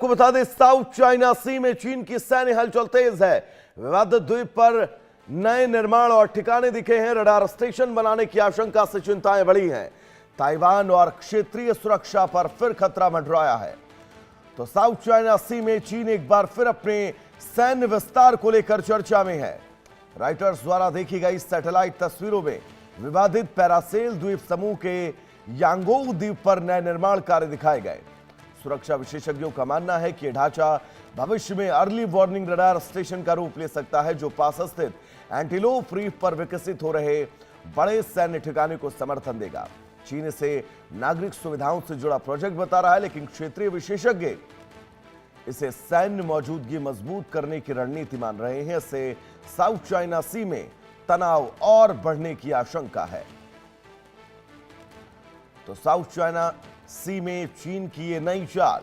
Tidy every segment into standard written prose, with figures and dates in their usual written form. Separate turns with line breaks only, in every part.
को बता दें, साउथ चाइना सी में चीन की सैन्य हलचल तेज है। विवादित द्वीप पर नए निर्माण और ठिकाने दिखे हैं। रडार स्टेशन बनाने की आशंका से चिंताएं बढ़ी हैं। ताइवान और क्षेत्रीय सुरक्षा पर फिर खतरा मंडराया है। तो साउथ चाइना सी में चीन एक बार फिर अपने सैन्य विस्तार को लेकर चर्चा में है। राइटर्स द्वारा देखी गई सैटेलाइट तस्वीरों में विवादित पैरासेल द्वीप समूह के यांगोंग द्वीप पर नए निर्माण कार्य दिखाए गए। सुरक्षा विशेषज्ञों का मानना है कि यह ढांचा भविष्य में अर्ली वार्निंग रडार स्टेशन का रूप ले सकता है, जो पास स्थित एंटीलोप रीफ पर विकसित हो रहे बड़े सैन्य ठिकाने को समर्थन देगा। चीन इसे नागरिक सुविधाओं से जुड़ा प्रोजेक्ट बता रहा है, लेकिन क्षेत्रीय विशेषज्ञ इसे सैन्य मौजूदगी मजबूत करने की रणनीति मान रहे हैं। इससे साउथ चाइना सी में तनाव और बढ़ने की आशंका है। तो साउथ चाइना सी में चीन की ये नई चाल,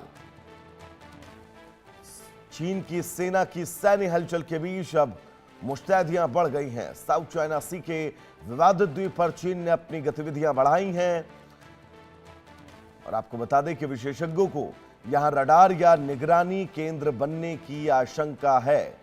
चीन की सेना की सैन्य हलचल के बीच अब मुस्तैदियां बढ़ गई हैं। साउथ चाइना सी के विवादित द्वीप पर चीन ने अपनी गतिविधियां बढ़ाई हैं और आपको बता दें कि विशेषज्ञों को यहां रडार या निगरानी केंद्र बनने की आशंका है।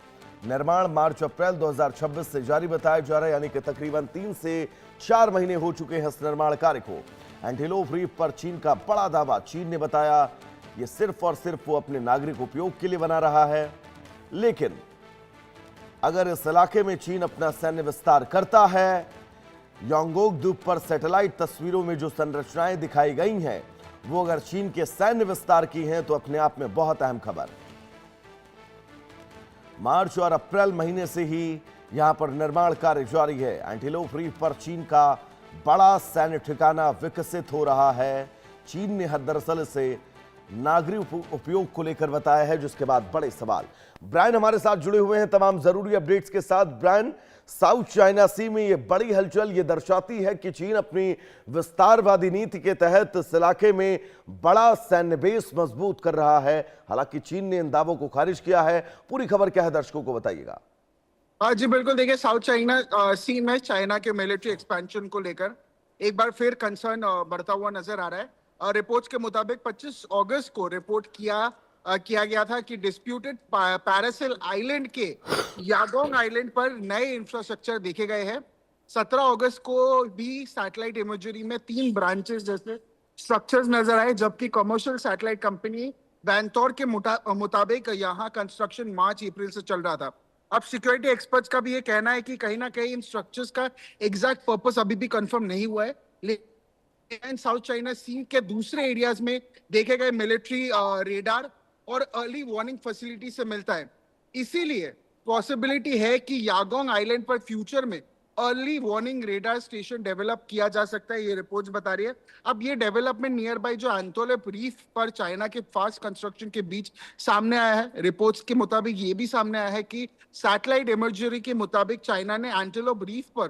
निर्माण मार्च-अप्रैल 2026 से जारी बताया जा रहा है, यानी कि तकरीबन 3 से 4 महीने हो चुके हैं इस निर्माण कार्य को। एंटीलोप रीफ पर चीन का बड़ा दावा। चीन ने बताया यह सिर्फ और सिर्फ वो अपने नागरिक उपयोग के लिए बना रहा है, लेकिन अगर इस इलाके में चीन अपना सैन्य विस्तार करता है, यांगोंग द्वीप पर सैटेलाइट तस्वीरों में जो संरचनाएं दिखाई गई हैं वो अगर चीन के सैन्य विस्तार की हैं तो अपने आप में बहुत अहम खबर। मार्च और अप्रैल महीने से ही यहां पर निर्माण कार्य जारी है। एंटीलोप रीफ पर चीन का बड़ा सैन्य ठिकाना विकसित हो रहा है। चीन ने दरअसल इसे नागरिक उपयोग को लेकर बताया है, जिसके बाद बड़े सवाल। ब्रायन हमारे साथ जुड़े हुए हैं तमाम जरूरी अपडेट्स के साथ। ब्रायन, साउथ चाइना सी में ये बड़ी हलचल ये दर्शाती है कि चीन अपनी विस्तारवादी नीति के तहत इस इलाके में बड़ा सैन्य बेस मजबूत कर रहा है। हालांकि चीन ने इन दावों को खारिज किया है। पूरी खबर क्या है, दर्शकों को बताइएगा।
जी बिल्कुल, देखिए साउथ चाइना सी में चाइना के मिलिट्री एक्सपेंशन को लेकर एक बार फिर कंसर्न बढ़ता हुआ नजर आ रहा है। रिपोर्ट्स के मुताबिक 25 अगस्त को रिपोर्ट किया गया था कि डिस्प्यूटेड पैरासेल आइलैंड के यांगोंग आइलैंड पर नए इंफ्रास्ट्रक्चर देखे गए हैं। 17 अगस्त को भी सैटेलाइट इमेजरी में 3 ब्रांचेस जैसे स्ट्रक्चर्स नजर आए, जबकि कमर्शियल सैटेलाइट कंपनी वैनतोर के मुताबिक यहाँ कंस्ट्रक्शन मार्च अप्रैल से चल रहा था। अब सिक्योरिटी एक्सपर्ट्स का भी ये कहना है कि कहीं ना कहीं इन स्ट्रक्चर्स का एग्जैक्ट पर्पस अभी भी कंफर्म नहीं हुआ है, लेकिन साउथ चाइना सी के दूसरे एरियाज में देखे गए मिलिट्री रेडार और अर्ली वार्निंग फैसिलिटी से मिलता है। इसीलिए पॉसिबिलिटी है कि यांगोंग आइलैंड पर फ्यूचर में early warning radar station develop किया जा सकता है, ये रिपोर्ट्स बता रही है। अब ये डेवलपमेंट नियर बाय जो एंटीलोप रीफ पर चाइना के फास्ट कंस्ट्रक्शन के बीच सामने आया है। रिपोर्ट्स के मुताबिक ये भी सामने आया है कि सैटेलाइट इमेजरी के मुताबिक चाइना ने एंटीलोप रीफ पर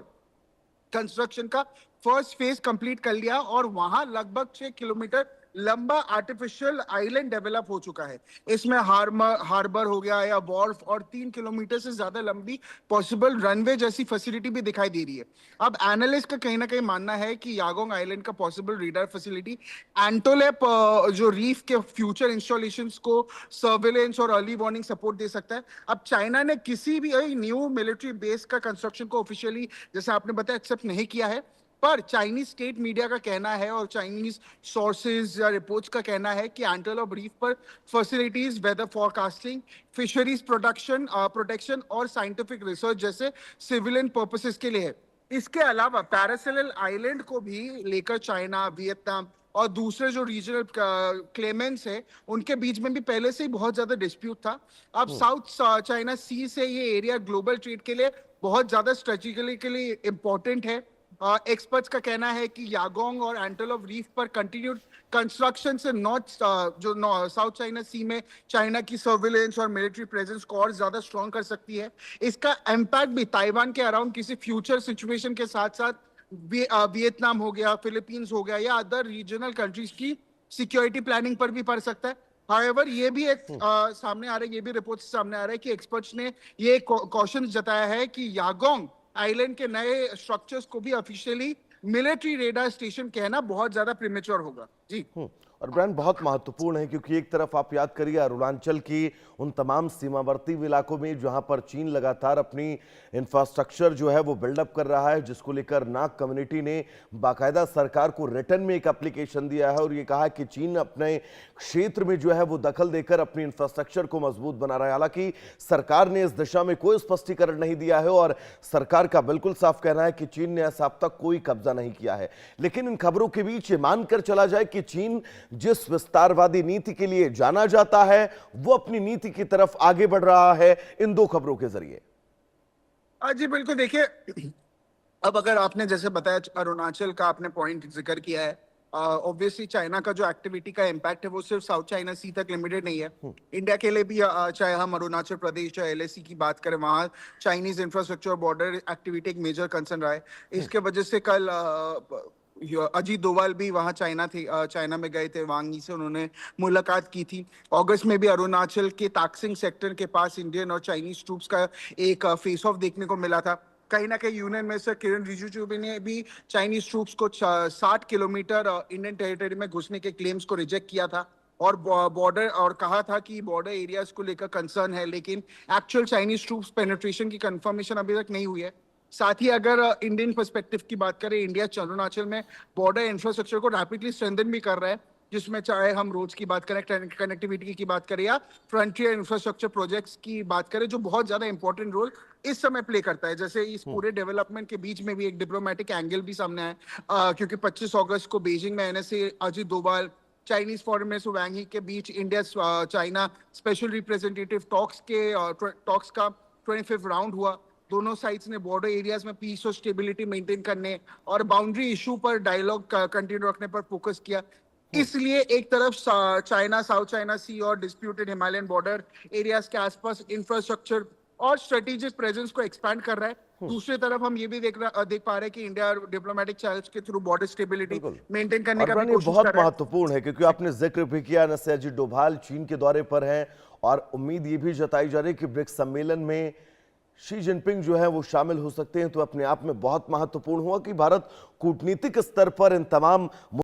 कंस्ट्रक्शन का फर्स्ट फेज कंप्लीट कर लिया और वहां लगभग 6 किलोमीटर लंबा आर्टिफिशियल आइलैंड डेवलप हो चुका है। इसमें हार्बर हो गया या वॉर्फ और 3 किलोमीटर से ज्यादा लंबी पॉसिबल रनवे जैसी फैसिलिटी भी दिखाई दे रही है। अब एनालिस्ट का कहीं ना कहीं मानना है कि यांगोंग आइलैंड का पॉसिबल रेडार फैसिलिटी एंटीलोप जो रीफ के फ्यूचर इंस्टॉलेशंस को सर्वेलेंस और अर्ली वार्निंग सपोर्ट दे सकता है। अब चाइना ने किसी भी न्यू मिलिट्री बेस का कंस्ट्रक्शन को ऑफिशियली, जैसे आपने बताया, एक्सेप्ट नहीं किया है, पर चाइनीज स्टेट मीडिया का कहना है और चाइनीज सोर्सेज या रिपोर्ट्स का कहना है कि एंटीलोप रीफ पर facilities weather forecasting, fisheries protection और साइंटिफिक रिसर्च जैसे सिविलियन पर्पसेस के लिए है। इसके अलावा पैरासेल आइलैंड को भी लेकर चाइना, वियतनाम और दूसरे जो रीजनल क्लेमेंट्स है उनके बीच में भी पहले से ही बहुत ज्यादा डिस्प्यूट था। अब साउथ चाइना सी से ये एरिया ग्लोबल ट्रेड के लिए बहुत ज्यादा स्ट्रेटेजिकली इंपॉर्टेंट है। एक्सपर्ट्स का कहना है कि यांगोंग और एंटीलोप रीफ पर कंटिन्यूड कंस्ट्रक्शन से साउथ चाइना सी में चाइना की सर्विलेंस और मिलिट्री प्रेजेंस को और ज्यादा स्ट्रॉन्ग कर सकती है। इसका इम्पैक्ट भी ताइवान के अराउंड किसी फ्यूचर सिचुएशन के साथ साथ वियतनाम हो गया, फिलीपींस हो गया या अदर रीजनल कंट्रीज की सिक्योरिटी प्लानिंग पर भी पड़ सकता है। हाउएवर ये भी एक सामने आ रहा है, ये भी रिपोर्ट सामने आ रहा है कि एक्सपर्ट्स ने ये कॉशन जताया है कि यांगोंग आइलैंड के नए स्ट्रक्चर्स को भी ऑफिशियली मिलिट्री रेडार स्टेशन कहना बहुत ज्यादा प्रीमेच्योर होगा। जी।
और ब्रांड बहुत महत्वपूर्ण है क्योंकि एक तरफ आप याद करिए अरुणाचल की उन तमाम सीमावर्ती इलाकों में जहां पर चीन लगातार अपनी इंफ्रास्ट्रक्चर जो है वो बिल्डअप कर रहा है, जिसको लेकर नाग कम्युनिटी ने बाकायदा सरकार को रिटर्न में एक एप्लीकेशन दिया है और ये कहा कि चीन अपने क्षेत्र में जो है वो दखल देकर अपनी इंफ्रास्ट्रक्चर को मजबूत बना रहा है। हालांकि सरकार ने इस दिशा में कोई स्पष्टीकरण नहीं दिया है और सरकार का बिल्कुल साफ कहना है कि चीन ने ऐसा अब तक कोई कब्जा नहीं किया है। लेकिन इन खबरों के बीच ये मानकर चला जाए कि चीन जिस विस्तारवादी नीति के लिए जाना जाता है वो अपनी नीति की तरफ आगे बढ़ रहा है इन दो खबरों के जरिए।
जी बिल्कुल, देखिए अब अगर आपने जैसे बताया अरुणाचल का आपने पॉइंट जिक्र किया है, ऑब्वियसली चाइना का जो एक्टिविटी का इम्पैक्ट है वो सिर्फ साउथ चाइना सी तक लिमिटेड नहीं है। इंडिया के लिए भी चाहे हम अरुणाचल प्रदेश चाहे एलएसी की बात करें, वहाँ चाइनीज इंफ्रास्ट्रक्चर बॉर्डर एक्टिविटी एक मेजर कंसर्न रहा है। इसके वजह से कल अजीत डोभाल भी वहाँ चाइना में गए थे, वांग यी से उन्होंने मुलाकात की थी। अगस्त में भी अरुणाचल के ताकसिंग सेक्टर के पास इंडियन और चाइनीज ट्रूप्स का एक फेस ऑफ देखने को मिला था। कहीं ना कहीं यूनियन मिनिस्टर किरण रिजिजू ने भी चाइनीज ट्रूप्स को 60 किलोमीटर इंडियन टेरिटरी में घुसने के क्लेम्स को रिजेक्ट किया था और बॉर्डर और कहा था कि बॉर्डर एरियाज को लेकर कंसर्न है, लेकिन एक्चुअल चाइनीज ट्रूप्स पेनिट्रेशन की कंफर्मेशन अभी तक नहीं हुई है। साथ ही अगर इंडियन पर्सपेक्टिव की बात करें, इंडिया अरुणाचल में बॉर्डर इंफ्रास्ट्रक्चर को रैपिडली स्ट्रेंथन भी कर रहा है, जिसमें चाहे हम रोड्स की बात करें, कनेक्टिविटी की बात करें या फ्रंटियर इंफ्रास्ट्रक्चर प्रोजेक्ट्स की बात करें, जो बहुत ज्यादा इंपॉर्टेंट रोल इस समय प्ले करता है। जैसे इस पूरे डेवलपमेंट के बीच में भी एक डिप्लोमेटिक एंगल भी सामने आया, क्योंकि 25 अगस्त को बीजिंग में NSA Ajit Doval Chinese foreign minister Wang Yi के बीच India China special representative talks का 25वां राउंड हुआ। दोनों साइड्स ने बॉर्डर एरियाज में पीस और स्टेबिलिटी मेंटेन करने और बाउंड्री इशू पर डायलॉग कंटिन्यू रखने पर फोकस किया। इसलिए एक तरफ चाइना साउथ चाइना सी और डिस्प्यूटेड हिमालयन बॉर्डर एरियाज के आसपास इंफ्रास्ट्रक्चर और स्ट्रेटेजिक प्रेजेंस को एक्सपैंड कर रहा है। दूसरी तरफ हम ये भी देख पा रहे हैं कि इंडिया डिप्लोमेटिक चैनल्स के थ्रू बॉर्डर स्टेबिलिटी मेंटेन करने का भी कोशिश
बहुत
कर रहा है।
महत्वपूर्ण है क्योंकि आपने जिक्र भी किया एनएसए अजीत डोभाल चीन के दौरे पर हैं और उम्मीद ये भी जताई जा रही है कि ब्रिक्स सम्मेलन में शी जिनपिंग जो है वो शामिल हो सकते हैं। तो अपने आप में बहुत महत्वपूर्ण हुआ कि भारत कूटनीतिक स्तर पर इन तमाम